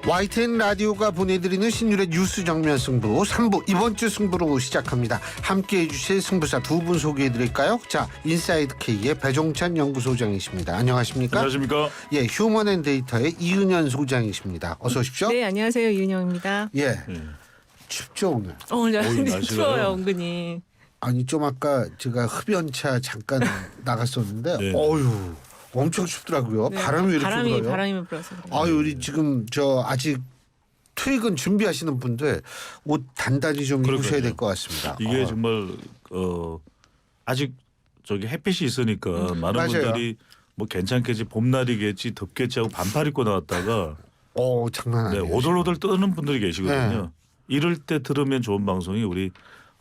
YTN 라디오가 보내드리는 신율의 뉴스 정면 승부 3부 이번 주 승부로 시작합니다. 함께해 주실 승부사 두 분 소개해드릴까요? 자, 인사이드 K의 배종찬 연구소장이십니다. 안녕하십니까? 안녕하십니까? 예, 휴먼앤데이터의 이은현 소장이십니다. 어서 오십시오. 네, 안녕하세요. 이은영입니다. 예, 춥죠 오늘? 오늘 날씨가요? 추워요, 은근히. 아니 좀 아까 제가 흡연차 잠깐 나갔었는데 네. 어휴 엄청 춥더라고요. 네, 바람이 왜 이렇게 불어요? 바람이 불어서 그래요. 아유 우리 지금 저 아직 퇴근 준비하시는 분들 옷 단단히 좀 입으셔야 그러니까요. 될 것 같습니다. 이게 정말 아직 저기 햇빛이 있으니까 많은 맞아요. 분들이 뭐 괜찮겠지 봄날이겠지 덥겠지 하고 반팔 입고 나왔다가 장난 네, 아니에요. 오돌오돌 떠는 분들이 계시거든요. 네. 이럴 때 들으면 좋은 방송이 우리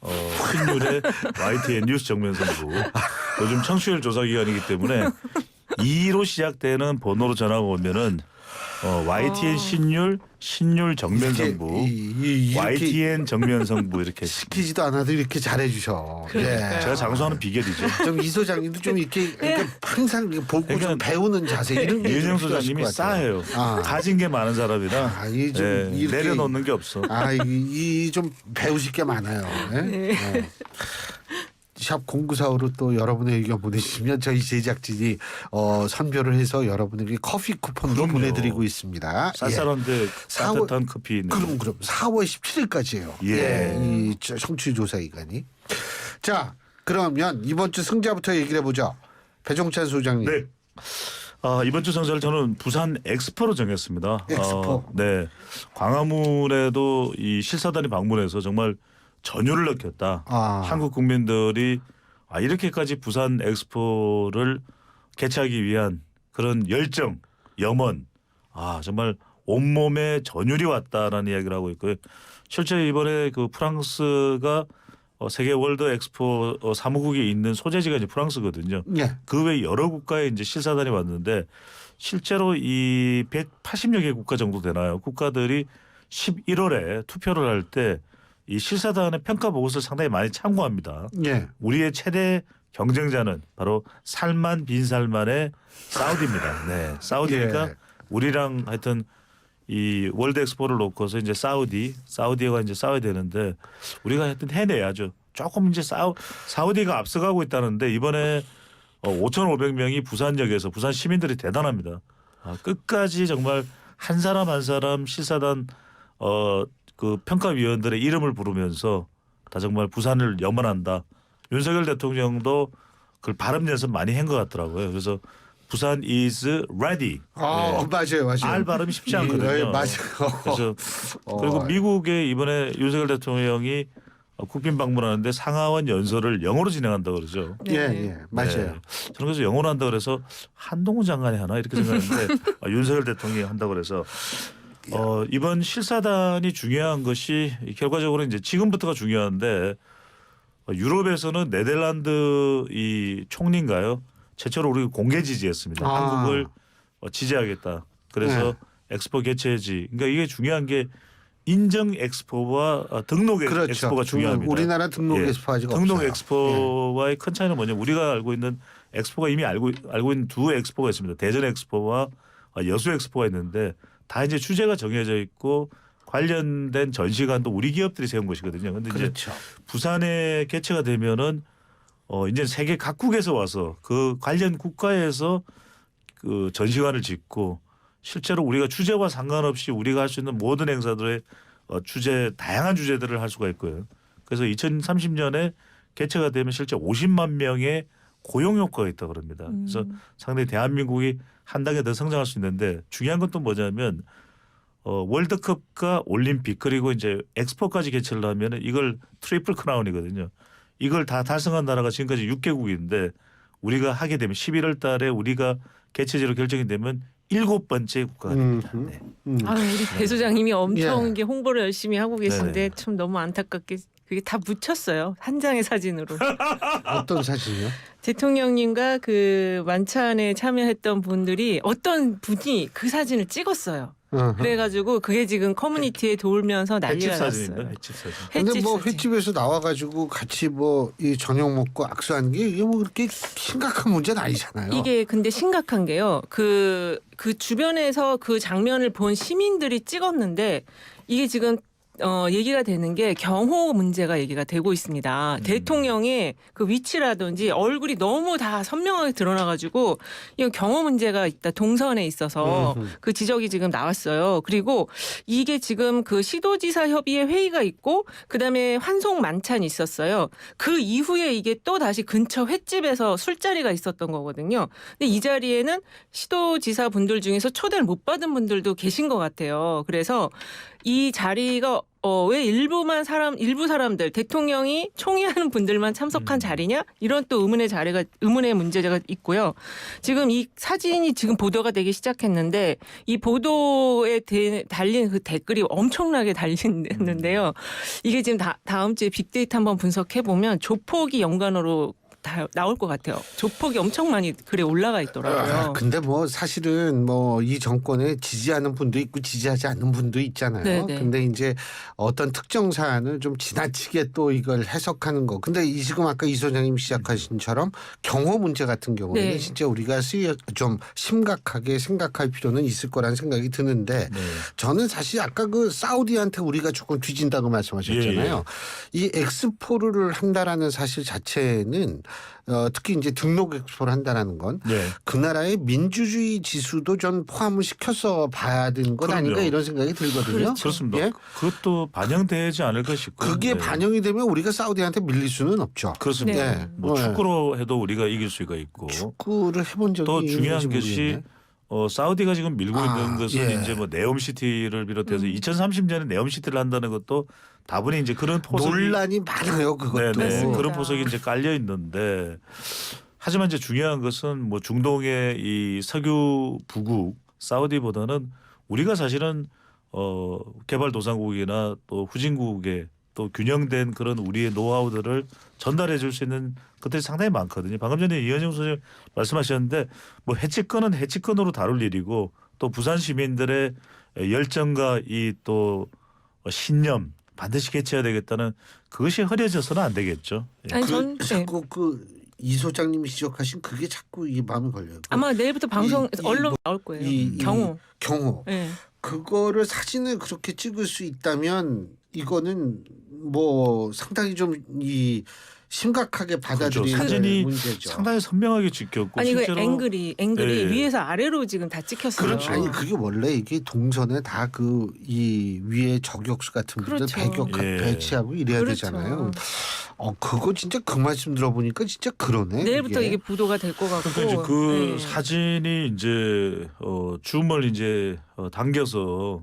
신율의 YTN 뉴스 정면승부. 요즘 청취율 조사 기간이기 때문에 2로 시작되는 번호로 전화가 오면은 YTN 신율 정면승부, 이렇게 YTN 정면승부 이렇게 시키지도 않아도 이렇게 잘해주셔. 그러니까요. 제가 장수하는 비결이죠. 좀 이 소장님도 좀 이렇게 항상 이렇게 보고 좀 그러니까 배우는 자세 이런 게 이은영 좀 필요하실 소장님이 것 같아요. 싸해요. 가진 게 많은 사람이라 이게 좀 이렇게 내려놓는 게 없어. 이 좀 배우실 게 많아요. 네? 네. 샵 0945로 또 여러분의 의견 보내주시면 저희 제작진이 선별을 해서 여러분에게 커피 쿠폰도 그럼요. 보내드리고 있습니다. 쌀쌀한데 사월- 따뜻한 커피. 그럼 4월 17일까지예요. 예. 이 청취 조사 기간이. 자, 그러면 이번 주 승자부터 얘기를 해보죠. 배종찬 소장님. 네. 이번 주 성적을 저는 부산 엑스포로 정했습니다. 엑스포. 네. 광화문에도 이 실사단이 방문해서 정말 전율을 느꼈다. 한국 국민들이 이렇게까지 부산 엑스포를 개최하기 위한 그런 열정, 염원, 정말 온몸에 전율이 왔다라는 이야기를 하고 있고요. 실제 이번에 그 프랑스가 세계 월드 엑스포 사무국이 있는 소재지가 이제 프랑스거든요. 예. 그 외 여러 국가에 이제 실사단이 왔는데 실제로 이 180여 개 국가 정도 되나요? 국가들이 11월에 투표를 할 때 이 실사단의 평가 보고서를 상당히 많이 참고합니다. 예. 우리의 최대 경쟁자는 바로 살만 빈 살만의 사우디입니다. 네, 사우디니까 예. 우리랑 하여튼 이 월드 엑스포를 놓고서 이제 사우디가 이제 싸워야 되는데 우리가 하여튼 해내야죠. 조금 이제 사우디가 앞서가고 있다는데 이번에 5,500명이 부산역에서 부산 시민들이 대단합니다. 끝까지 정말 한 사람 한 사람 실사단 그 평가위원들의 이름을 부르면서 다 정말 부산을 염원한다. 윤석열 대통령도 그 발음 연습 많이 한 것 같더라고요. 그래서 부산 is ready. 맞아요. 알 발음이 쉽지 않거든요. 예, 맞아요. 그래서 그리고 미국에 이번에 윤석열 대통령이 국빈 방문하는데 상하원 연설을 영어로 진행한다고 그러죠. 예, 맞아요. 네. 저는 그래서 영어로 한다 그래서 한동훈 장관이 하나 이렇게 생각했는데 윤석열 대통령이 한다고 그래서 이번 실사단이 중요한 것이 결과적으로 이제 지금부터가 중요한데 유럽에서는 네덜란드 이 총리인가요? 최초로 우리 공개 지지했습니다. 한국을 지지하겠다. 그래서 엑스포 개최지. 그러니까 이게 중요한 게 인정 엑스포와 등록 그렇죠. 엑스포가 중요합니다. 우리나라 등록 엑스포 아직 등록 없어요. 엑스포와의 큰 차이는 뭐냐? 우리가 알고 있는 엑스포가 이미 알고 있는 두 엑스포가 있습니다. 대전 엑스포와 여수 엑스포가 있는데 다 이제 주제가 정해져 있고 관련된 전시관도 우리 기업들이 세운 것이거든요. 그런데 그렇죠. 이제 부산에 개최가 되면은 이제 세계 각국에서 와서 그 관련 국가에서 그 전시관을 짓고 실제로 우리가 주제와 상관없이 우리가 할 수 있는 모든 행사들의 다양한 주제들을 할 수가 있고요. 그래서 2030년에 개최가 되면 실제 50만 명의 고용 효과가 있다고 합니다. 그래서 상당히 대한민국이 한 단계 더 성장할 수 있는데 중요한 건 또 뭐냐면 월드컵과 올림픽 그리고 이제 엑스포까지 개최를 하면 이걸 트리플 크라운이거든요. 이걸 다 달성한 나라가 지금까지 6개국인데 우리가 하게 되면 11월 달에 우리가 개최지로 결정이 되면 7번째 국가가 됩니다. 네. 우리 배 소장님이 엄청 예. 이게 홍보를 열심히 하고 계신데 네네. 참 너무 안타깝게 그게 다 묻혔어요. 한 장의 사진으로. 어떤 사진이요? 대통령님과 그 만찬에 참여했던 분들이 어떤 분이 그 사진을 찍었어요. 그래가지고 그게 지금 커뮤니티에 돌면서 난리가 횟집 사진입니다. 났어요. 횟집 사진. 근데 뭐 사진. 횟집에서 나와가지고 같이 뭐 이 저녁 먹고 악수하는 게 이게 뭐 그렇게 심각한 문제는 아니잖아요. 이게 근데 심각한 게요. 그 주변에서 그 장면을 본 시민들이 찍었는데 이게 지금 얘기가 되는 게 경호 문제가 얘기가 되고 있습니다. 대통령의 그 위치라든지 얼굴이 너무 다 선명하게 드러나가지고 이거 경호 문제가 있다. 동선에 있어서 그 지적이 지금 나왔어요. 그리고 이게 지금 그 시도지사 협의회 회의가 있고 그다음에 환송 만찬이 있었어요. 그 이후에 이게 또 다시 근처 횟집에서 술자리가 있었던 거거든요. 근데 이 자리에는 시도지사 분들 중에서 초대를 못 받은 분들도 계신 것 같아요. 그래서 이 자리가 왜 일부 사람들 대통령이 총회하는 분들만 참석한 자리냐 이런 또 의문의 문제가 있고요. 지금 이 사진이 지금 보도가 되기 시작했는데 이 보도에 달린 그 댓글이 엄청나게 달리는데요. 이게 지금 다음 주에 빅데이터 한번 분석해 보면 조폭이 연관어로 다 나올 것 같아요. 조폭이 엄청 많이 글에 올라가 있더라고요. 근데 뭐 사실은 뭐 이 정권에 지지하는 분도 있고 지지하지 않는 분도 있잖아요. 네네. 근데 이제 어떤 특정 사안을 좀 지나치게 또 이걸 해석하는 거. 근데 지금 아까 이 소장님 시작하신처럼 경호 문제 같은 경우에는 네. 진짜 우리가 좀 심각하게 생각할 필요는 있을 거라는 생각이 드는데 네. 저는 사실 아까 그 사우디한테 우리가 조금 뒤진다고 말씀하셨잖아요. 이 엑스포를 한다라는 사실 자체는 특히 이제 등록 엑스포를 한다라는 건 그 네. 나라의 민주주의 지수도 좀 포함을 시켜서 봐야 되는 것 그럼요. 아닌가 이런 생각이 들거든요. 그렇습니다. 예? 그것도 반영되지 않을까 싶고요. 그게 네. 반영이 되면 우리가 사우디한테 밀릴 수는 없죠. 그렇습니다. 네. 뭐 네. 축구로 해도 우리가 이길 수가 있고 축구를 해본 적이 또 중요한 있는지 것이 모르겠네. 사우디가 지금 밀고 있는 것은 예. 이제 뭐 네옴시티를 비롯해서 2030년에 네옴시티를 한다는 것도 다분히 이제 그런 포석이 논란이 많아요. 그것도. 네네 맞습니다. 그런 포석이 이제 깔려 있는데 하지만 이제 중요한 것은 뭐 중동의 이 석유 부국 사우디보다는 우리가 사실은 개발도상국이나 또 후진국에 또 균형된 그런 우리의 노하우들을 전달해 줄 수 있는 것들이 상당히 많거든요. 방금 전에 이현정 소장님 말씀하셨는데 뭐 해치건은 해치건으로 다룰 일이고 또 부산 시민들의 열정과 이 또 신념 반드시 개최해야 되겠다는 그것이 흐려져서는 안 되겠죠. 예. 아니 전 자꾸 이 소장님이 지적하신 그게 자꾸 이 마음에 걸려요. 아마 내일부터 방송 언론 나올 거예요. 경호. 경호. 네. 그거를 사진을 그렇게 찍을 수 있다면 이거는 뭐 상당히 좀 심각하게 받아들이는 그렇죠. 사진이 문제죠. 상당히 선명하게 찍혔고 아니 그 실제로 앵글이 예. 위에서 아래로 지금 다 찍혔어요. 그렇죠. 아니 그게 원래 이게 동선에 다 그 이 위에 저격수 같은 분들 그렇죠. 예. 배치하고 이래야 그렇죠. 되잖아요. 그거 진짜 그 말씀 들어보니까 진짜 그러네. 내일부터 이게. 이게 보도가 될 것 같고. 그러니까 이제 그 네. 사진이 이제 줌을 이제 당겨서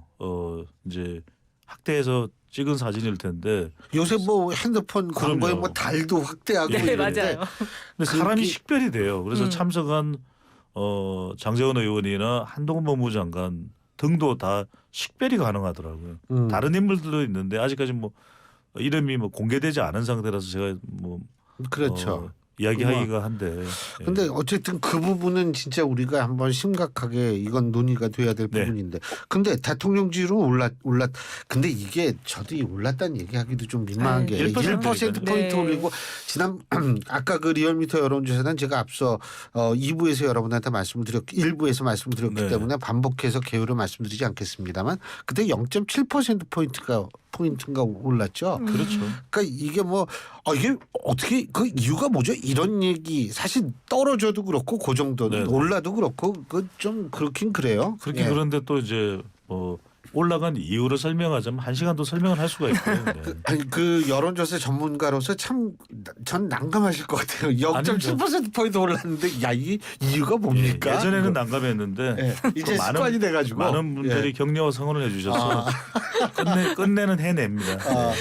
이제 확대해서 찍은 사진일 텐데 요새 뭐 핸드폰 광고에 그럼요. 뭐 달도 확대하고 네 이러는데 맞아요. 근데 사람이 그게- 식별이 돼요. 그래서 참석한 장재원 의원이나 한동훈 법무부 장관 등도 다 식별이 가능하더라고요. 다른 인물들도 있는데 아직까지 뭐 이름이 뭐 공개되지 않은 상태라서 제가 뭐 그렇죠. 이야기하기가 한데. 예. 근데 어쨌든 그 부분은 진짜 우리가 한번 심각하게 이건 논의가 돼야 될 네. 부분인데 근데 대통령지로 올랐 근데 이게 저도 이 올랐다는 얘기하기도 좀 민망한 게 1% 포인트 네. 올리고 지난 아까 그 리얼미터 여론조사는 제가 앞서 2부에서 여러분한테 말씀을 드렸기 1부에서 말씀을 드렸기 네. 때문에 반복해서 개요를 말씀드리지 않겠습니다만 그때 0.7% 포인트가 올랐죠. 그렇죠. 그러니까 이게 뭐 이게 어떻게 그 이유가 뭐죠? 이런 얘기 사실 떨어져도 그렇고 그 정도는 네. 올라도 그렇고 그 좀 그렇긴 그래요. 그렇게 예. 그런데 또 이제 올라간 이유를 설명하자면 1시간도 설명을 할 수가 있고요. 네. 아니 그 여론조사 전문가로서 참 전 난감하실 것 같아요. 0.7% 포인트 올랐는데 야 이 이유가 뭡니까? 예전에는 난감했는데 예. 이제 또 습관이 돼가지고 많은 분들이 예. 격려와 성원을 해주셔서 끝내는 해냅니다. 아.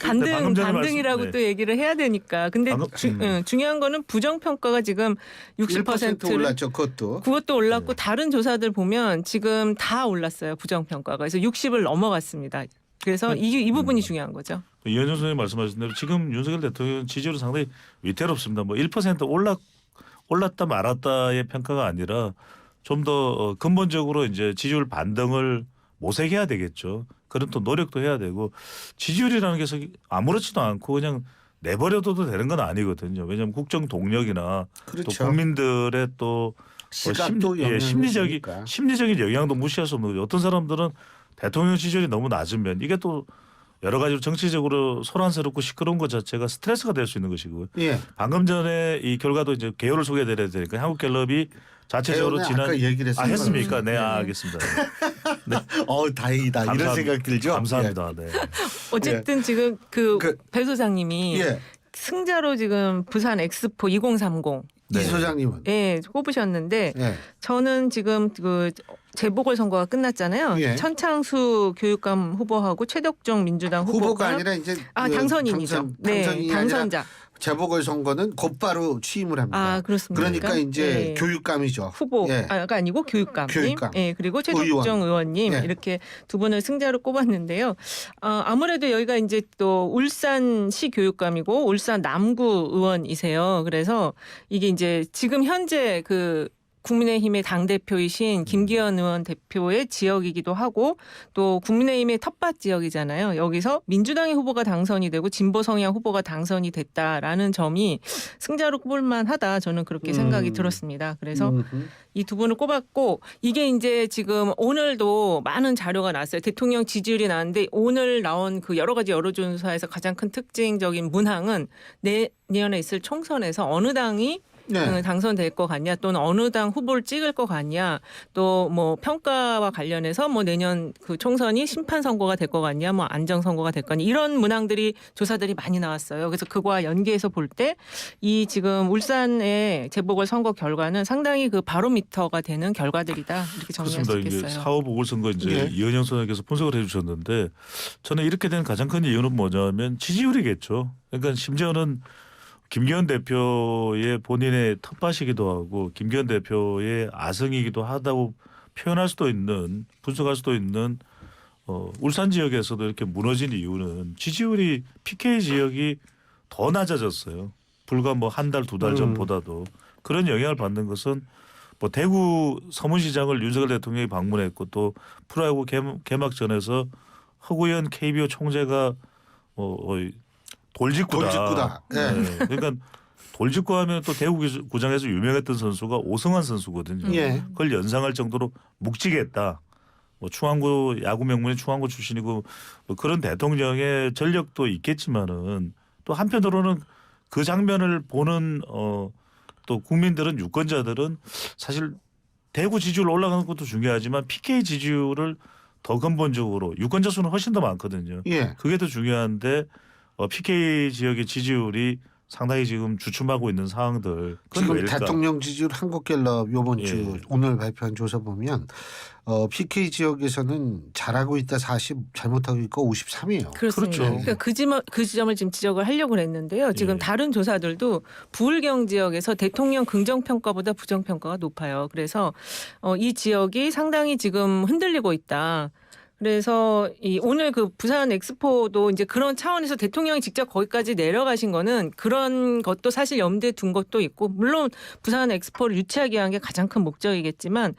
방금 전에 반등이라고 말씀- 또 얘기를 해야 되니까. 근데 방금- 중요한 거는 부정평가가 지금 1% 60%를 올랐죠. 그것도. 그것도 올랐고 다른 조사들 보면 지금 다 올랐어요. 부정평가가. 그래서 60을 넘어갔습니다. 그래서 이 부분이 중요한 거죠. 이현정 선생님 말씀하신 대로 지금 윤석열 대통령 지지율은 상당히 위태롭습니다. 뭐 1% 올랐다 말았다의 평가가 아니라 좀 더 근본적으로 이제 지지율 반등을 모색해야 되겠죠. 그런 또 노력도 해야 되고 지지율이라는 게 아무렇지도 않고 그냥 내버려둬도 되는 건 아니거든요. 왜냐하면 국정 동력이나 그렇죠. 또 국민들의 또 시각도 영향을 주니까. 심리적인 영향도 무시할 수 없는 거죠. 어떤 사람들은 대통령 지지율이 너무 낮으면 이게 또 여러 가지로 정치적으로 소란스럽고 시끄러운 것 자체가 스트레스가 될 수 있는 것이고요. 예. 방금 전에 이 결과도 이제 개요를 소개해드려야 되니까 한국갤럽이 자체적으로 개요는 지난 아까 얘기를 했어요. 했습니까? 네, 네. 알겠습니다. 네. 다행이다. 이런 감사합니다. 생각 들죠. 감사합니다. 네. 어쨌든 지금 배 소장님이 예. 승자로 지금 부산 엑스포 2030 이 소장님은. 예, 꼽으셨는데 예. 저는 지금 그 재보궐 선거가 끝났잖아요. 예. 천창수 교육감 후보하고 최덕종 민주당 후보가 아니라 이제 당선인이죠. 당선인이 당선자. 아니라 재보궐 선거는 곧바로 취임을 합니다. 아, 그렇습니까? 그러니까 이제 예. 교육감이죠. 후보 예. 가 아니고 교육감. 교육감. 예, 그리고 최덕종 의원님 예. 이렇게 두 분을 승자로 꼽았는데요. 아무래도 여기가 이제 또 울산시 교육감이고 울산 남구 의원이세요. 그래서 이게 이제 지금 현재 그 국민의힘의 당대표이신 김기현 의원 대표의 지역이기도 하고 또 국민의힘의 텃밭 지역이잖아요. 여기서 민주당의 후보가 당선이 되고 진보 성향 후보가 당선이 됐다라는 점이 승자로 꼽을 만하다. 저는 그렇게 생각이 들었습니다. 그래서 이 두 분을 꼽았고 이게 이제 지금 오늘도 많은 자료가 나왔어요. 대통령 지지율이 나왔는데 오늘 나온 그 여러 가지 여론조사에서 가장 큰 특징적인 문항은 내년에 있을 총선에서 어느 당이 네. 당선될 것 같냐 또는 어느 당 후보를 찍을 것 같냐 또 뭐 평가와 관련해서 뭐 내년 그 총선이 심판 선거가 될 것 같냐 뭐 안정 선거가 될 거냐 이런 문항들이 조사들이 많이 나왔어요. 그래서 그거와 연계해서 볼 때 이 지금 울산의 재보궐 선거 결과는 상당히 그 바로미터가 되는 결과들이다 이렇게 정리할 수 그렇습니다. 있겠어요. 이게 4.5 보궐선거 이제 예. 이은영 소장님께서 분석을 해주셨는데 저는 이렇게 된 가장 큰 이유는 뭐냐면 지지율이겠죠. 그러니까 심지어는 김기현 대표의 본인의 텃밭이기도 하고 김기현 대표의 아성이기도 하다고 표현할 수도 있는 분석할 수도 있는 울산 지역에서도 이렇게 무너진 이유는 지지율이 PK 지역이 더 낮아졌어요. 불과 뭐 한 달 두 달 전보다도 그런 영향을 받는 것은 뭐 대구 서문시장을 윤석열 대통령이 방문했고 또 프로야구 개막전에서 허구현 KBO 총재가 돌직구다. 예. 네. 그러니까 돌직구 하면 또 대구구장에서 유명했던 선수가 오승환 선수거든요. 예. 그걸 연상할 정도로 묵직했다. 뭐 충안구 야구 명문의 충안구 출신이고 뭐 그런 대통령의 전력도 있겠지만은 또 한편으로는 그 장면을 보는 또 국민들은 유권자들은 사실 대구 지지율 올라가는 것도 중요하지만 PK 지지율을 더 근본적으로 유권자 수는 훨씬 더 많거든요. 예. 그게 더 중요한데 PK 지역의 지지율이 상당히 지금 주춤하고 있는 상황들. 그건 지금 왜일까? 대통령 지지율 한국갤럽 이번 예. 주 오늘 발표한 조사 보면 PK 지역에서는 잘하고 있다 40, 잘못하고 있고 53이에요. 그렇습니다. 그렇죠. 그러니까 그 지점을 지금 지적을 하려고 했는데요. 지금 예. 다른 조사들도 부울경 지역에서 대통령 긍정평가보다 부정평가가 높아요. 그래서 이 지역이 상당히 지금 흔들리고 있다. 그래서 오늘 그 부산 엑스포도 이제 그런 차원에서 대통령이 직접 거기까지 내려가신 거는 그런 것도 사실 염두에 둔 것도 있고 물론 부산 엑스포를 유치하기 위한 게 가장 큰 목적이겠지만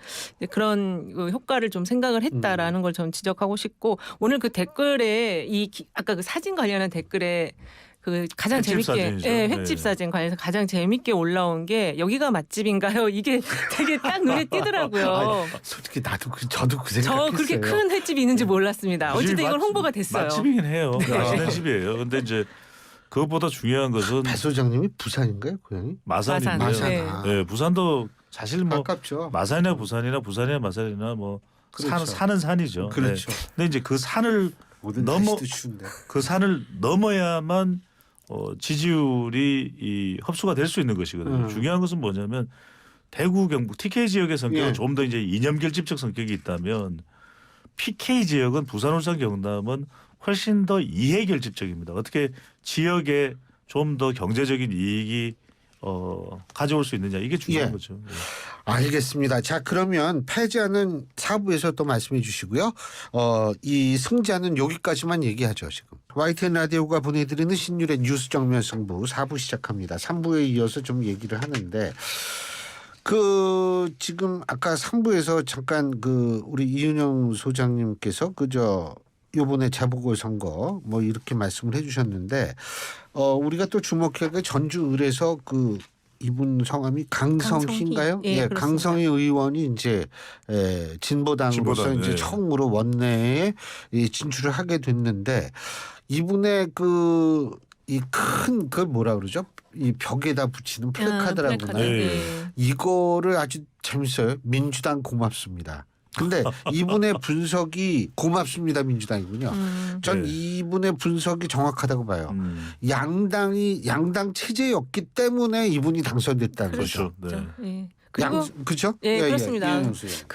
그런 그 효과를 좀 생각을 했다라는 걸 저는 지적하고 싶고 오늘 그 댓글에 아까 그 사진 관련한 댓글에 그 가장 횟집 재밌게 사진이죠. 횟집 네. 사진 관련해서 가장 재밌게 올라온 게 여기가 맛집인가요? 이게 되게 딱 눈에 띄더라고요. 아니, 솔직히 저도 그 저 생각했어요. 그렇게 큰 횟집이 있는지 몰랐습니다. 어쨌든 이건 홍보가 됐어요. 맛집이긴 해요. 네. 맛있는 집이에요. 근데 이제 그것보다 중요한 것은 배 소장님이 부산인가요, 고향이? 마산인데요. 마산. 네. 네, 부산도 사실 뭐 가깝죠. 마산이나 부산이나 마산이나 뭐 그렇죠. 사는 산이죠. 그렇죠. 네. 근데 이제 그 산을 모든 넘어 날씨도 추운데. 그 산을 넘어야만 지지율이 흡수가 될 수 있는 것이거든요. 중요한 것은 뭐냐면 대구 경북 TK 지역의 성격은 예. 좀 더 이제 이념 결집적 성격이 있다면 PK 지역은 부산, 울산, 경남은 훨씬 더 이해 결집적입니다. 어떻게 지역에 좀 더 경제적인 이익이 가져올 수 있느냐 이게 중요한 예. 거죠. 예. 알겠습니다. 자, 그러면 패자는 4부에서 또 말씀해 주시고요. 이 승자는 여기까지만 얘기하죠, 지금. YTN 라디오가 보내드리는 신율의 뉴스 정면 승부 4부 시작합니다. 3부에 이어서 좀 얘기를 하는데 지금 아까 3부에서 잠깐 우리 이윤영 소장님께서 요번에 재보궐선거 뭐 이렇게 말씀을 해주셨는데 우리가 또 주목해야 될 전주을에서 이분 성함이 강성희인가요? 예, 그렇습니다. 강성희 의원이 이제 진보당으로서 진보당, 이제 예. 처음으로 원내에 진출을 하게 됐는데 이분의 이 큰 그걸 뭐라 그러죠? 이 벽에다 붙이는 플래카드라고 플래카드. 그러나요? 네. 이거를 아주 재밌어요. 민주당 고맙습니다. 근데 이분의 분석이 고맙습니다 민주당이군요. 전 네. 이분의 분석이 정확하다고 봐요. 양당 체제였기 때문에 이분이 당선됐다는 그렇죠. 거죠. 네. 예. 그리고 그렇죠? 예, 그렇습니다. 이현영 소장.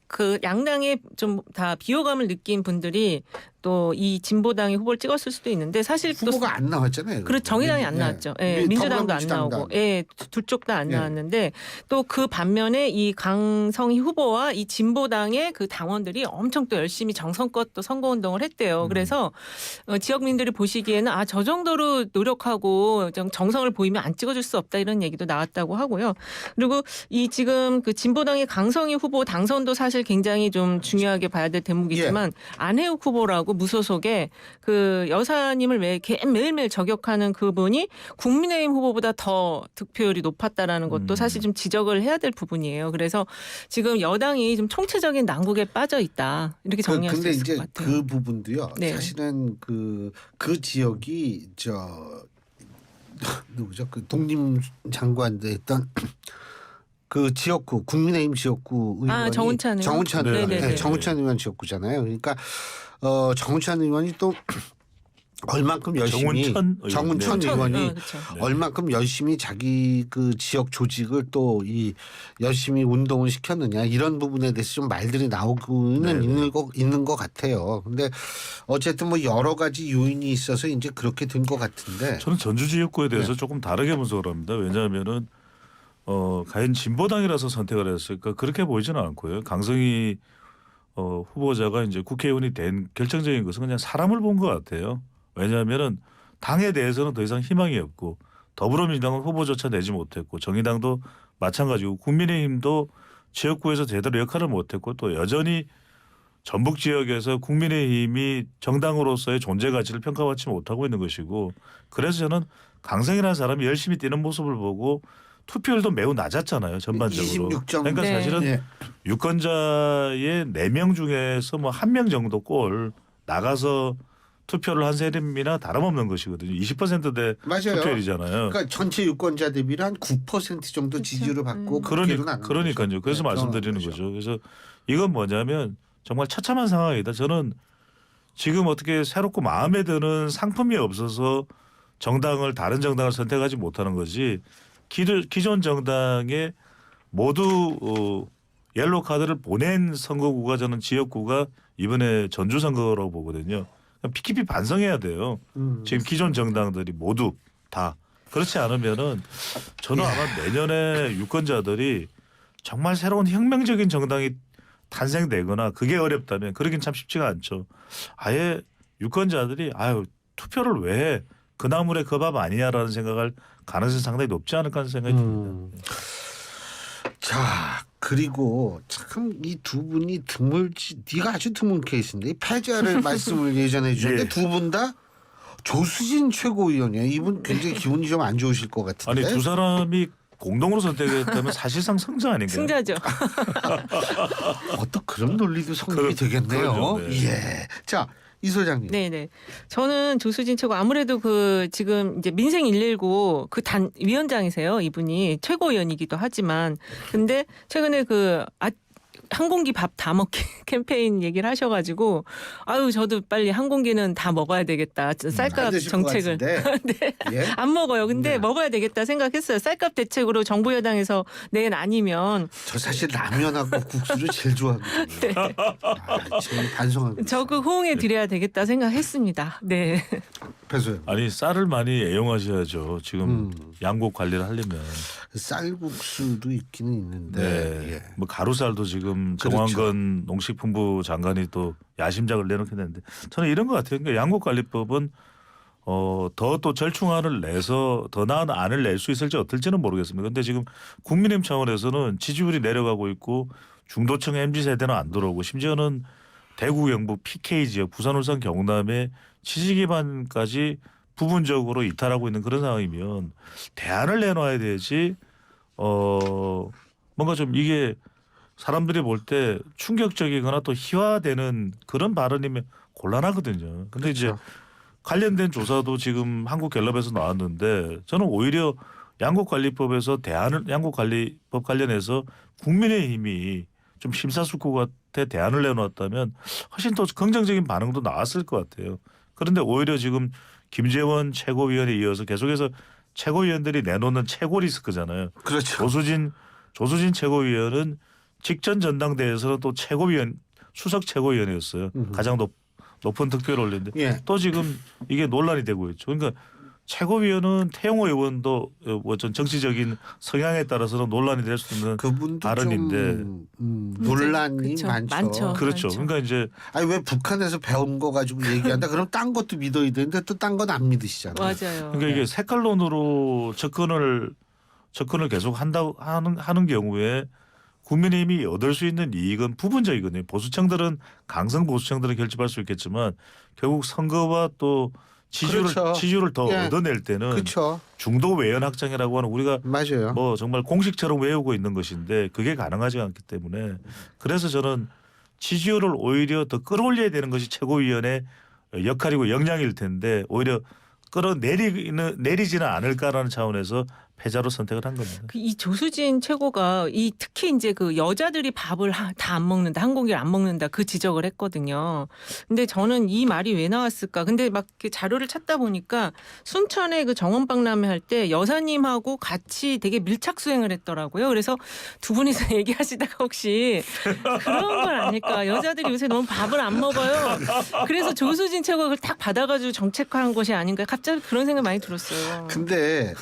그 양당에 좀 다 비호감을 느낀 분들이 또 이 진보당의 후보를 찍었을 수도 있는데 사실 또 후보가 안 나왔잖아요. 그렇죠. 정의당이 안 나왔죠. 예, 민주당도 안 나오고, 예, 둘 쪽 다 안 예. 나왔는데 또 그 반면에 이 강성희 후보와 이 진보당의 그 당원들이 엄청 또 열심히 정성껏 또 선거운동을 했대요. 그래서 지역민들이 보시기에는 저 정도로 노력하고 정성을 보이면 안 찍어줄 수 없다 이런 얘기도 나왔다고 하고요. 그리고 이 지금 그 진보당의 강성희 후보 당선도 사실 굉장히 좀 중요하게 봐야 될 대목이지만 안혜욱 후보라고 무소속의 그 여사님을 매일매일 저격하는 그분이 국민의힘 후보보다 더 득표율이 높았다라는 것도 사실 좀 지적을 해야 될 부분이에요. 그래서 지금 여당이 좀 총체적인 난국에 빠져 있다 이렇게 정리할 수 있을 것 같아요. 그 부분도요. 네. 사실은 그 지역이 누구죠? 그 독립장관 했던 그 지역구 국민의힘 지역구 의원이 정운찬 의원. 의원, 네네네. 정운찬 의원 지역구잖아요. 그러니까 정운찬 의원이 또 얼만큼 열심히 정운천 의원이 그렇죠. 얼만큼 열심히 자기 그 지역 조직을 또 열심히 운동을 시켰느냐 이런 부분에 대해서 좀 말들이 나오고는 있는 것 같아요. 근데 어쨌든 뭐 여러 가지 요인이 있어서 이제 그렇게 된 것 같은데 저는 전주 지역구에 대해서 조금 다르게 분석을 합니다. 왜냐하면은 과연 진보당이라서 선택을 했을까 그렇게 보이지는 않고요. 강성희 후보자가 이제 국회의원이 된 결정적인 것은 그냥 사람을 본 것 같아요. 왜냐하면은 당에 대해서는 더 이상 희망이 없고 더불어민주당은 후보조차 내지 못했고 정의당도 마찬가지고 국민의힘도 지역구에서 제대로 역할을 못했고 또 여전히 전북 지역에서 국민의힘이 정당으로서의 존재 가치를 평가받지 못하고 있는 것이고 그래서 저는 강성이라는 사람이 열심히 뛰는 모습을 보고 투표율도 매우 낮았잖아요. 전반적으로. 26점. 그러니까 네. 사실은 유권자의 4명 중에서 뭐 1명 정도 꼴 나가서 투표를 한 셈이나 다름없는 것이거든요. 20%대 맞아요. 투표율이잖아요. 그러니까 전체 유권자 대비로 한 9% 정도 지지율을 받고 국회로 나간 그러니까요. 거죠. 그래서 네, 말씀드리는 거죠. 거죠. 그래서 이건 뭐냐면 정말 처참한 상황이다. 저는 지금 어떻게 새롭고 마음에 드는 상품이 없어서 다른 정당을 선택하지 못하는 거지 기존 정당에 모두 옐로 카드를 보낸 선거구가 저는 지역구가 이번에 전주 선거라고 보거든요. 깊이 반성해야 돼요. 지금 기존 정당들이 모두 다 그렇지 않으면은 저는 아마 내년에 유권자들이 정말 새로운 혁명적인 정당이 탄생되거나 그게 어렵다면 그러긴 참 쉽지가 않죠. 아예 유권자들이 투표를 왜 해? 그 나물에 그 밥 아니냐라는 생각할 가능성이 상당히 높지 않을까 하는 생각이 듭니다. 자 그리고 참 이 두 분이 네가 아주 드문 케이스인데 이 패자를 말씀을 예전에 해주셨는데 예. 두 분 다 조수진 최고위원이에요. 이분 굉장히 기분이 좀 안 좋으실 것 같은데. 아니 두 사람이 공동으로 선택했다면 사실상 승자 아닌가요? 승자죠. 어떤 그런 논리도 성립이 되겠네요. 그러죠, 네. 예. 자, 이 소장님. 네네. 저는 조수진 최고 아무래도 지금 이제 민생 119 위원장이세요. 이분이 최고위원이기도 하지만 근데 최근에 항공기 밥 다 먹기 캠페인 얘기를 하셔가지고 저도 빨리 항공기는 다 먹어야 되겠다. 안 쌀값 드실 것 정책을 같은데. 네. 예? 안 먹어요. 근데 네. 먹어야 되겠다 생각했어요. 쌀값 대책으로 정부 여당에서 낸 아니면 저 사실 라면하고 국수를 제일 좋아하거든요. 네. 지금 반성하고 적극 호응해 드려야 되겠다 생각했습니다. 네. 배소요. 아니 쌀을 많이 애용하셔야죠. 지금 양곡 관리를 하려면. 쌀국수도 있기는 있는데. 네. 예. 뭐 가루쌀도 지금 그렇죠. 정황근 농식품부 장관이 또 야심작을 내놓긴 했는데 저는 이런 것 같아요. 그러니까 양곡관리법은 더 또 절충안을 내서 더 나은 안을 낼 수 있을지 어떨지는 모르겠습니다. 그런데 지금 국민의힘 차원에서는 지지율이 내려가고 있고 중도층 MZ세대는 안 들어오고 심지어는 대구 영북 PK 지역 부산 울산 경남의 지지 기반까지 부분적으로 이탈하고 있는 그런 상황이면 대안을 내놔야 되지 뭔가 좀 이게 사람들이 볼 때 충격적이거나 또 희화되는 그런 발언이면 곤란하거든요. 근데 이제 관련된 조사도 지금 한국갤럽에서 나왔는데 저는 오히려 양국관리법에서 양국관리법 관련해서 국민의힘이 좀 심사숙고같아 대안을 내놓았다면 훨씬 더 긍정적인 반응도 나왔을 것 같아요. 그런데 오히려 지금 김재원 최고위원에 이어서 계속해서 최고위원들이 내놓는 최고 리스크잖아요. 그렇죠. 조수진 최고위원은 직전 전당대회에서는 또 수석 최고위원이었어요. 가장 높은 득표를 올렸는데 예. 또 지금 이게 논란이 되고 있죠. 그러니까 최고위원은 태영호 의원도 전 정치적인 성향에 따라서는 논란이 될 수 있는 그분도 발언인데 좀 논란이 그쵸. 많죠. 그렇죠. 많죠. 그러니까 이제 아니 왜 북한에서 배운 거 가지고 얘기한다? 그럼 딴 것도 믿어야 되는데 또 딴 건 안 믿으시잖아요. 맞아요. 그러니까 이게 색깔론으로 접근을 계속 하는 경우에 국민의힘이 얻을 수 있는 이익은 부분적이거든요. 보수층들은 강성 보수층들은 결집할 수 있겠지만 결국 선거와 또 그렇죠. 지지율을 더 예. 얻어낼 때는 그렇죠. 중도 외연 확장이라고 하는 우리가 맞아요. 뭐 정말 공식처럼 외우고 있는 것인데 그게 가능하지 않기 때문에 그래서 저는 지지율을 오히려 더 끌어올려야 되는 것이 최고위원의 역할이고 역량일 텐데 오히려 끌어내리지는 않을까라는 차원에서 패자로 선택을 한 겁니다. 이 조수진 최고가 특히 이제 그 여자들이 밥을 다 안 먹는다, 한 공기를 안 먹는다 그 지적을 했거든요. 근데 저는 이 말이 왜 나왔을까? 근데 막 이렇게 자료를 찾다 보니까 순천에 그 정원박람회 할 때 여사님하고 같이 되게 밀착 수행을 했더라고요. 그래서 두 분이서 얘기하시다가 혹시 그런 건 아닐까? 여자들이 요새 너무 밥을 안 먹어요. 그래서 조수진 최고가 그걸 딱 받아가지고 정책화한 것이 아닌가? 갑자기 그런 생각 많이 들었어요. 근데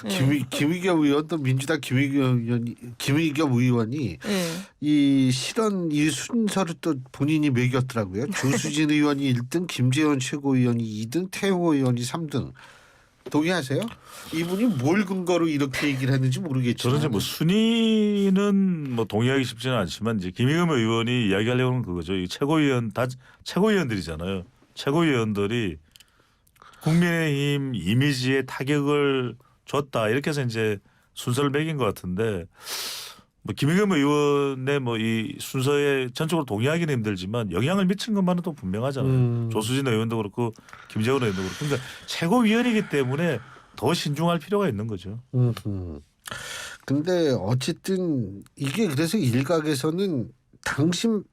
김의겸 의원도 민주당 김의겸 의원이 네. 이 실언 이 순서를 또 본인이 매겼더라고요. 조수진 의원이 1등, 김재원 최고위원이 2등, 태영호 의원이 3등. 동의하세요? 이분이 뭘 근거로 이렇게 얘기를 했는지 모르겠지만 저는 이제 뭐 순위는 뭐 동의하기 쉽지는 않지만 이제 김의겸 의원이 이야기하려고 하는 그거죠. 이 최고위원들이잖아요. 최고위원들이 국민의힘 이미지에 타격을 줬다 이렇게 해서 이제 순서를 매긴 것 같은데 뭐 김의겸 의원의 뭐 이 순서에 전적으로 동의하기는 힘들지만 영향을 미친 것만은 또 분명하잖아요. 조수진 의원도 그렇고 김재원 의원도 그렇고 그러니까 최고위원이기 때문에 더 신중할 필요가 있는 거죠. 근데 어쨌든 이게 그래서 일각에서는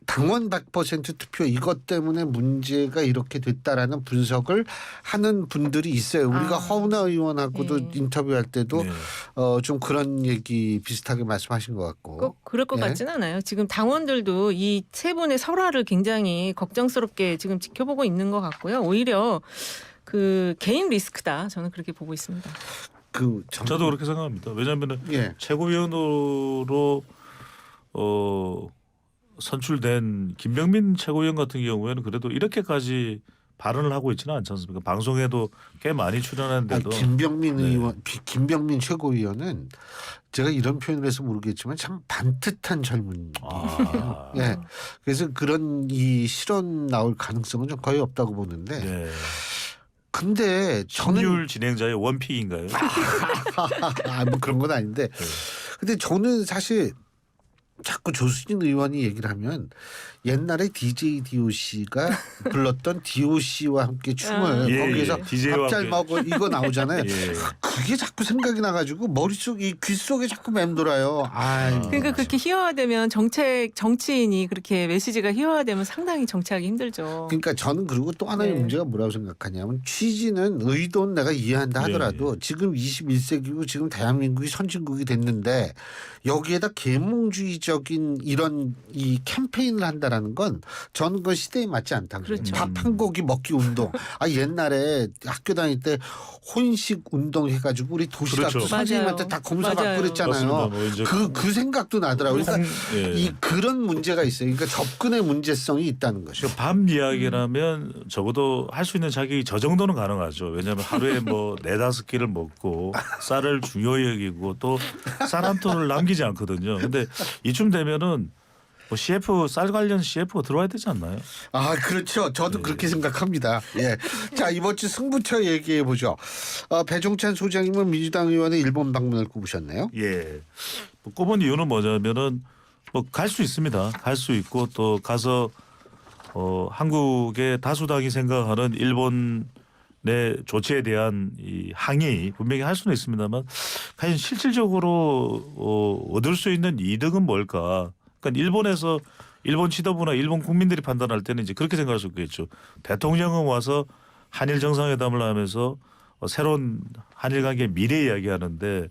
당원 100% 투표 이것 때문에 문제가 이렇게 됐다라는 분석을 하는 분들이 있어요. 우리가 허은하 의원하고도 네. 인터뷰할 때도 네. 좀 그런 얘기 비슷하게 말씀하신 것 같고. 꼭 그럴 것 예. 같지는 않아요. 지금 당원들도 이 세 분의 설화를 굉장히 걱정스럽게 지금 지켜보고 있는 것 같고요. 오히려 그 개인 리스크다. 저는 그렇게 보고 있습니다. 저도 그렇게 생각합니다. 왜냐하면 예. 최고위원으로 선출된 김병민 최고위원 같은 경우에는 그래도 이렇게까지 발언을 하고 있지는 않지 않습니까? 방송에도 꽤 많이 출연하는데도 김병민 네. 의원, 김병민 최고위원은 제가 이런 표현을 해서 모르겠지만 참 반듯한 젊은. 예. 그래서 그런 이 실언 나올 가능성은 좀 거의 없다고 보는데. 네. 근데 저는 신율 진행자의 원픽인가요? 뭐 그런 건 아닌데. 근데 저는 사실 자꾸 조수진 의원이 얘기를 하면 옛날에 DJ DOC가 불렀던 DOC와 함께 춤을 예, 거기에서 예. DJ와 밥 잘 함께. 먹어 이거 나오잖아요. 예. 그게 자꾸 생각이 나가지고 머릿속 이 귀 속에 자꾸 맴돌아요. 그러니까 그렇게 희화화되면 정치인이 그렇게 메시지가 희화화되면 상당히 정치하기 힘들죠. 그러니까 저는 그리고 또 하나의 네. 문제가 뭐라고 생각하냐면 취지는 의도는 내가 이해한다 하더라도 지금 21세기고 지금 대한민국이 선진국이 됐는데 여기에다 계몽주의적인 이런 이 캠페인을 한다라는 운동이라는 건 저는 그 시대에 맞지 않다고 그래요. 그렇죠. 밥 한 고기 먹기 운동. 옛날에 학교 다닐 때 혼식 운동 해가지고 우리 도시락도 그렇죠. 선생님한테 맞아요. 다 검사 맞아요. 받고 그랬잖아요. 맞습니다. 뭐 이제 그 생각도 나더라고요. 그러니까 예. 이 그런 문제가 있어요. 그러니까 접근의 문제성이 있다는 것이죠. 밥 이야기라면 적어도 할 수 있는 자격이 저 정도는 가능하죠. 왜냐하면 하루에 뭐 4-5끼를 먹고 쌀을 중요히 여기고 또 쌀 한 톨을 남기지 않거든요. 근데 이쯤 되면은 뭐 CF 쌀 관련 CF가 들어와야 되지 않나요? 아, 그렇죠. 저도 네. 그렇게 생각합니다. 예. 자, 이번 주 승부처 얘기해 보죠. 배종찬 소장님은 민주당 의원의 일본 방문을 꼽으셨네요. 예. 뭐 꼽은 이유는 뭐냐면은 뭐 갈 수 있습니다. 갈 수 있고 또 가서 한국의 다수당이 생각하는 일본의 조치에 대한 이 항의 분명히 할 수는 있습니다만 과연 실질적으로 얻을 수 있는 이득은 뭘까? 그러니까 일본에서 일본 지도부나 일본 국민들이 판단할 때는 이제 그렇게 생각할 수 있겠죠. 대통령은 와서 한일 정상회담을 하면서 새로운 한일 관계 미래 이야기하는데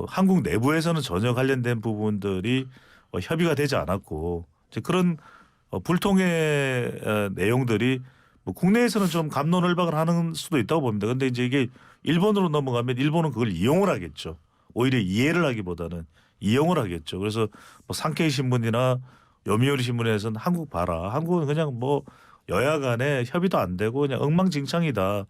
한국 내부에서는 전혀 관련된 부분들이 협의가 되지 않았고 이제 그런 불통의 내용들이 뭐 국내에서는 좀 갑론을박을 하는 수도 있다고 봅니다. 그런데 이제 이게 일본으로 넘어가면 일본은 그걸 이용을 하겠죠. 오히려 이해를 하기보다는 이용을 하겠죠. 그래서 뭐 상케이 신문이나 요미우리 신문에서는 한국 봐라. 한국은 그냥 뭐 여야 간에 협의도 안 되고 그냥 엉망진창이다.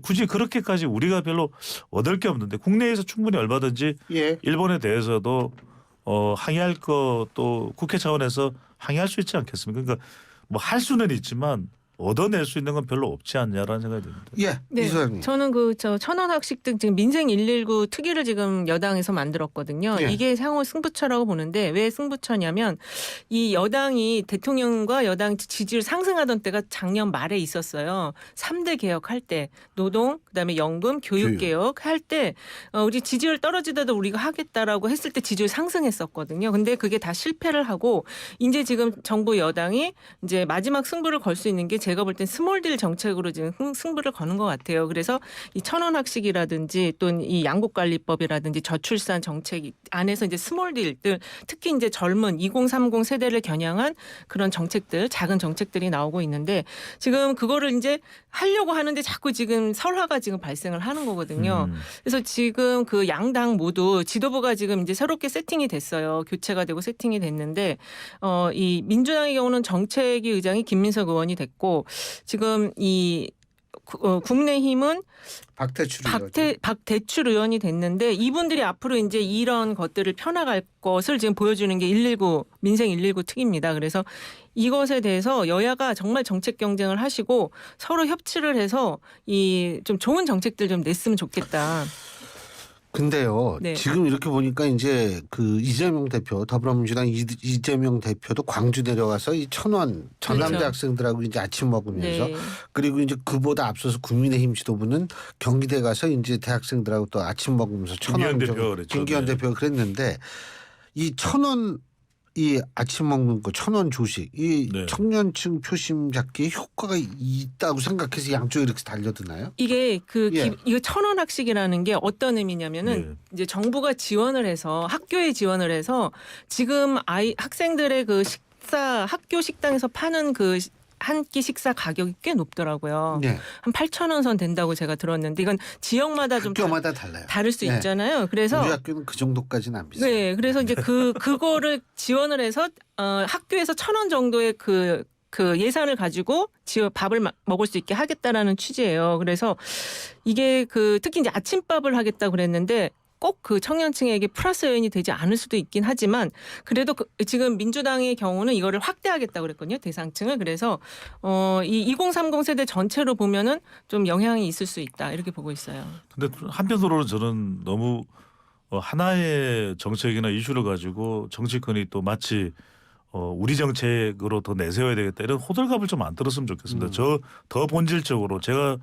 굳이 그렇게까지 우리가 별로 얻을 게 없는데 국내에서 충분히 얼마든지 예. 일본에 대해서도 항의할 거 또 국회 차원에서 항의할 수 있지 않겠습니까? 그러니까 뭐 할 수는 있지만 얻어낼 수 있는 건 별로 없지 않냐라는 생각이 듭니다. 예. 네, 이 소장님. 저는 천원학식 등 지금 민생 119 특위를 지금 여당에서 만들었거든요. 예. 이게 향후 승부처라고 보는데 왜 승부처냐면 이 여당이 대통령과 여당 지지율 상승하던 때가 작년 말에 있었어요. 3대 개혁할 때 노동, 그다음에 연금, 교육 개혁 할 때 우리 지지율 떨어지더라도 우리가 하겠다라고 했을 때 지지율 상승했었거든요. 근데 그게 다 실패를 하고 이제 지금 정부 여당이 이제 마지막 승부를 걸 수 있는 게 제가 볼 땐 스몰딜 정책으로 지금 승부를 거는 것 같아요. 그래서 이 천원학식이라든지 또 이 양국관리법이라든지 저출산 정책 안에서 이제 스몰딜들 특히 이제 젊은 2030 세대를 겨냥한 그런 정책들 작은 정책들이 나오고 있는데 지금 그거를 이제 하려고 하는데 자꾸 지금 설화가 지금 발생을 하는 거거든요. 그래서 지금 그 양당 모두 지도부가 지금 이제 새롭게 세팅이 됐어요. 교체가 되고 세팅이 됐는데 이 민주당의 경우는 정책위 의장이 김민석 의원이 됐고 지금 이 국민의힘은 박대출 의원이 됐는데 이분들이 앞으로 이제 이런 것들을 펴나갈 것을 지금 보여주는 게 119 민생 119 특위입니다. 그래서 이것에 대해서 여야가 정말 정책 경쟁을 하시고 서로 협치를 해서 이 좀 좋은 정책들 좀 냈으면 좋겠다. 근데요. 네. 지금 이렇게 보니까 이제 그 이재명 대표 더불어민주당 이재명 대표도 광주 내려가서 이 천원 전남대 그렇죠. 학생들하고 이제 아침 먹으면서 네. 그리고 이제 그보다 앞서서 국민의힘 지도부는 경기대 가서 이제 대학생들하고 또 아침 먹으면서 천원 김기현 대표가 그랬죠. 김기현 네. 대표가 그랬는데 이 천원 이 아침 먹는 거 천원 조식 이 네. 청년층 표심 잡기에 효과가 있다고 생각해서 양쪽에 이렇게 달려드나요? 이게 예. 이거 천원학식이라는 게 어떤 의미냐면은 네. 이제 정부가 지원을 해서 학교에 지원을 해서 지금 학생들의 그 학교 식당에서 파는 그 한 끼 식사 가격이 꽤 높더라고요. 네. 한 8,000원 선 된다고 제가 들었는데 이건 지역마다 좀 학교마다 달라요. 다를 수 네. 있잖아요. 그래서 우리 학교는 그 정도까지는 안 비싸요. 네, 그래서 이제 그거를 지원을 해서 학교에서 1,000원 정도의 그 예산을 가지고 밥을 먹을 수 있게 하겠다라는 취지예요. 그래서 이게 특히 이제 아침밥을 하겠다 그랬는데 꼭 그 청년층에게 플러스 요인이 되지 않을 수도 있긴 하지만 그래도 지금 민주당의 경우는 이거를 확대하겠다 그랬거든요. 대상층을. 그래서 이 2030 세대 전체로 보면은 좀 영향이 있을 수 있다. 이렇게 보고 있어요. 근데 한편으로는 저는 너무 하나의 정책이나 이슈를 가지고 정치권이 또 마치 우리 정책으로 더 내세워야 되겠다 이런 호들갑을 좀 안 들었으면 좋겠습니다. 저 더 본질적으로 제가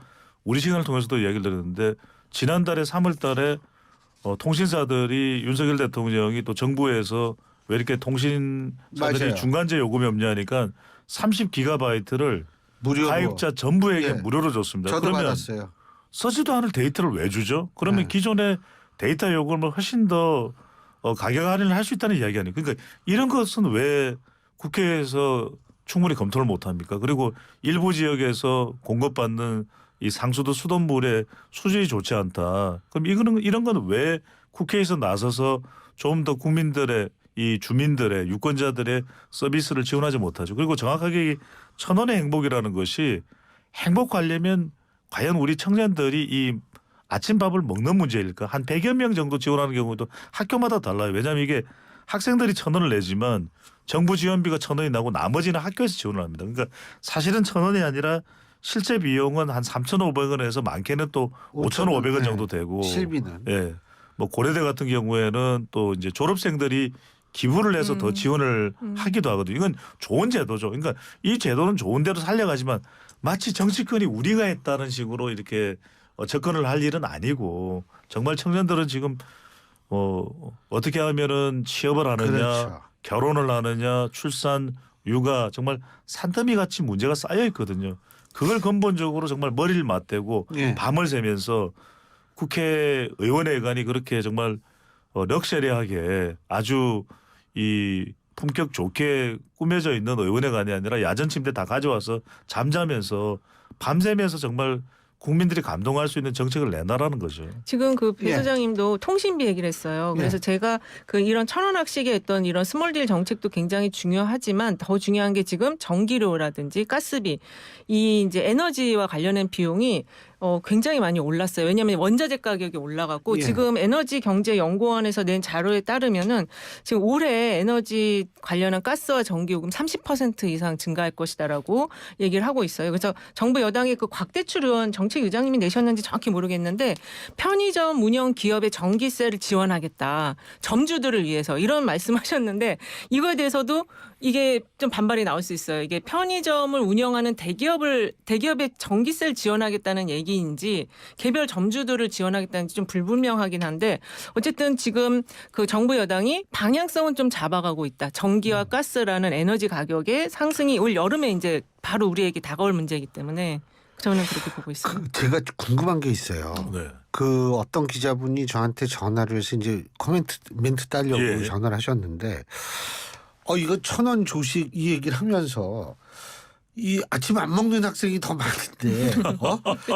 우리 시간을 통해서도 이야기를 드렸는데 지난달에 3월달에 통신사들이 윤석열 대통령이 또 정부에서 왜 이렇게 통신사들이 맞아요. 중간재 요금이 없냐 하니까 30기가바이트를 무료로. 가입자 전부에게 예. 무료로 줬습니다. 저도 그러면 받았어요. 쓰지도 않을 데이터를 왜 주죠? 그러면 네. 기존의 데이터 요금을 훨씬 더 가격 할인을 할 수 있다는 이야기 아니에요. 그러니까 이런 것은 왜 국회에서 충분히 검토를 못 합니까? 그리고 일부 지역에서 공급받는 이 상수도 수돗물의 수질이 좋지 않다. 그럼 이런 건 왜 국회에서 나서서 좀 더 국민들의 이 주민들의 유권자들의 서비스를 지원하지 못하죠. 그리고 정확하게 이 1,000원의 행복이라는 것이 행복하려면 과연 우리 청년들이 이 아침밥을 먹는 문제일까? 한 100여 명 정도 지원하는 경우도 학교마다 달라요. 왜냐하면 이게 학생들이 1,000원을 내지만 정부 지원비가 1,000원이 나고 나머지는 학교에서 지원을 합니다. 그러니까 사실은 1,000원이 아니라 실제 비용은 한 3,500원에서 많게는 또 5,500원 정도 되고 실비는. 예. 뭐 고려대 같은 경우에는 또 이제 졸업생들이 기부를 해서 더 지원을 하기도 하거든요. 이건 좋은 제도죠. 그러니까 이 제도는 좋은 대로 살려가지만 마치 정치권이 우리가 했다는 식으로 이렇게 접근을 할 일은 아니고 정말 청년들은 지금 어떻게 하면은 취업을 하느냐, 그렇죠. 결혼을 하느냐, 출산, 육아 정말 산더미 같이 문제가 쌓여 있거든요. 그걸 근본적으로 정말 머리를 맞대고 예. 밤을 새면서 국회의원회관이 그렇게 정말 럭셔리하게 아주 이 품격 좋게 꾸며져 있는 의원회관이 아니라 야전 침대 다 가져와서 잠자면서 밤새면서 정말 국민들이 감동할 수 있는 정책을 내놔라는 거죠. 지금 그 배 예. 소장님도 통신비 얘기를 했어요. 그래서 예. 제가 그 이런 1,000원학식의 어떤 이런 스몰딜 정책도 굉장히 중요하지만 더 중요한 게 지금 전기료라든지 가스비 이 이제 에너지와 관련된 비용이 굉장히 많이 올랐어요. 왜냐하면 원자재 가격이 올라갔고 예. 지금 에너지경제연구원에서 낸 자료에 따르면은 지금 올해 에너지 관련한 가스와 전기요금 30% 이상 증가할 것이다라고 얘기를 하고 있어요. 그래서 정부 여당의 그 곽대출 의원 정책위원장님이 내셨는지 정확히 모르겠는데 편의점 운영 기업의 전기세를 지원하겠다. 점주들을 위해서 이런 말씀하셨는데 이거에 대해서도 이게 좀 반발이 나올 수 있어요. 이게 편의점을 운영하는 대기업의 전기세를 지원하겠다는 얘기인지 개별 점주들을 지원하겠다는지 좀 불분명하긴 한데 어쨌든 지금 그 정부 여당이 방향성은 좀 잡아가고 있다. 전기와 가스라는 에너지 가격의 상승이 올 여름에 이제 바로 우리에게 다가올 문제이기 때문에 저는 그렇게 보고 있습니다. 제가 궁금한 게 있어요. 네. 그 어떤 기자분이 저한테 전화를 해서 이제 멘트 따려고 예. 전화를 하셨는데 이거 1,000원 조식 이 얘기를 하면서 이 아침 안 먹는 학생이 더 많은데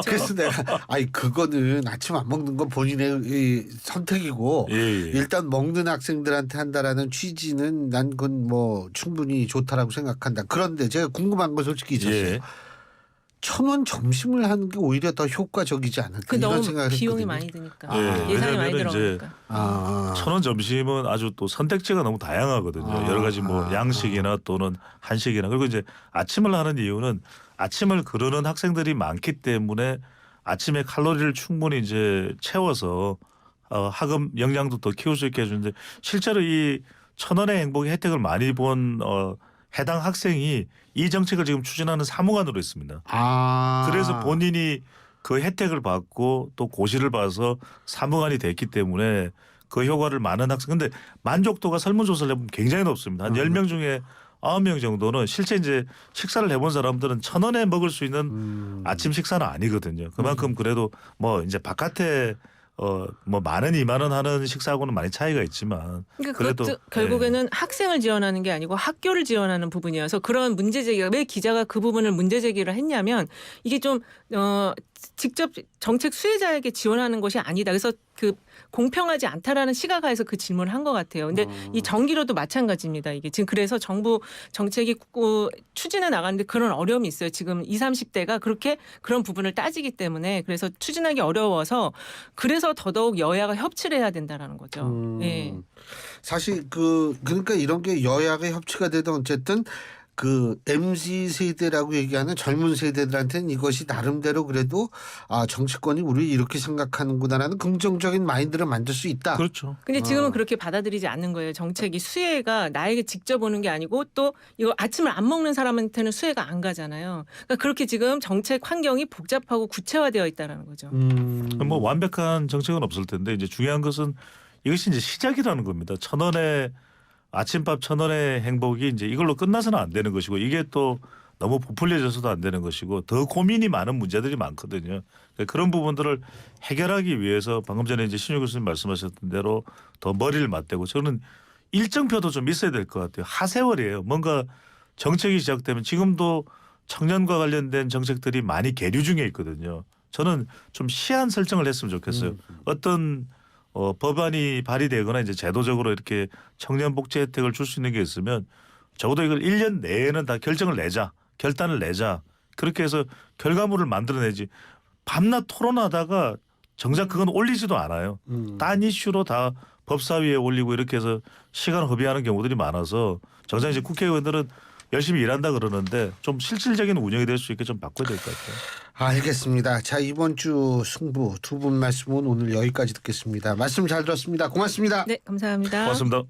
그래서 내가 그거는 아침 안 먹는 건 본인의 이 선택이고 예, 예. 일단 먹는 학생들한테 한다라는 취지는 난 그건 뭐 충분히 좋다라고 생각한다. 그런데 제가 궁금한 건 솔직히 있었어요. 예. 1,000원 점심을 하는 게 오히려 더 효과적이지 않을까 그 이런 너무 생각을 비용이 했거든요. 많이 드니까 예. 예산이 많이 왜냐면은 이제 들어가니까. 1,000원 점심은 아주 또 선택지가 너무 다양하거든요. 여러 가지 뭐 양식이나 또는 한식이나 그리고 이제 아침을 하는 이유는 아침을 거르는 학생들이 많기 때문에 아침에 칼로리를 충분히 이제 채워서 학업 역량도 더 키울 수 있게 해주는데 실제로 이 1,000원의 행복의 혜택을 많이 본 해당 학생이 이 정책을 지금 추진하는 사무관으로 있습니다. 그래서 본인이 그 혜택을 받고 또 고시를 봐서 사무관이 됐기 때문에 그 효과를 많은 학생. 근데 만족도가 설문조사를 해보면 굉장히 높습니다. 한 10명 중에 9명 정도는 실제 이제 식사를 해본 사람들은 1,000원에 먹을 수 있는 아침 식사는 아니거든요. 그만큼 그래도 뭐 이제 바깥에 뭐 만원 2만 원 하는 식사하고는 많이 차이가 있지만 그러니까 그래도 그것도 결국에는 학생을 지원하는 게 아니고 학교를 지원하는 부분이어서 그런 문제 제기가 왜 기자가 그 부분을 문제 제기를 했냐면 이게 좀 직접 정책 수혜자에게 지원하는 것이 아니다. 그래서 그 공평하지 않다라는 시각화해서 그 질문을 한 것 같아요. 근데 이 전기료도 마찬가지입니다. 이게 지금 그래서 정부 정책이 추진해 나가는데 그런 어려움이 있어요. 지금 20, 30대가 그렇게 그런 부분을 따지기 때문에 그래서 추진하기 어려워서 그래서 더더욱 여야가 협치를 해야 된다라는 거죠. 예. 사실 그러니까 이런 게 여야가 협치가 되든 어쨌든 그 MZ 세대라고 얘기하는 젊은 세대들한테는 이것이 나름대로 그래도 정치권이 우리 이렇게 생각하는구나라는 긍정적인 마인드를 만들 수 있다. 그렇죠. 근데 지금은 그렇게 받아들이지 않는 거예요. 정책이 수혜가 나에게 직접 오는 게 아니고 또 이거 아침을 안 먹는 사람한테는 수혜가 안 가잖아요. 그러니까 그렇게 지금 정책 환경이 복잡하고 구체화되어 있다는 거죠. 뭐 완벽한 정책은 없을 텐데 이제 중요한 것은 이것이 이제 시작이라는 겁니다. 1,000원의 아침밥 1,000원의 행복이 이제 이걸로 끝나서는 안 되는 것이고 이게 또 너무 부풀려져서도 안 되는 것이고 더 고민이 많은 문제들이 많거든요. 그러니까 그런 부분들을 해결하기 위해서 방금 전에 이제 신유 교수님 말씀하셨던 대로 더 머리를 맞대고 저는 일정표도 좀 있어야 될 것 같아요. 하세월이에요. 뭔가 정책이 시작되면 지금도 청년과 관련된 정책들이 많이 계류 중에 있거든요. 저는 좀 시한 설정을 했으면 좋겠어요. 어떤 법안이 발의되거나 이제 제도적으로 이렇게 청년 복지 혜택을 줄 수 있는 게 있으면 적어도 이걸 1년 내에는 다 결정을 내자. 결단을 내자. 그렇게 해서 결과물을 만들어내지. 밤낮 토론하다가 정작 그건 올리지도 않아요. 딴 이슈로 다 법사위에 올리고 이렇게 해서 시간 허비하는 경우들이 많아서 정작 이제 국회의원들은 열심히 일한다 그러는데 좀 실질적인 운영이 될 수 있게 좀 바꿔야 될 것 같아요. 알겠습니다. 자, 이번 주 승부 두 분 말씀은 오늘 여기까지 듣겠습니다. 말씀 잘 들었습니다. 고맙습니다. 네, 감사합니다. 고맙습니다.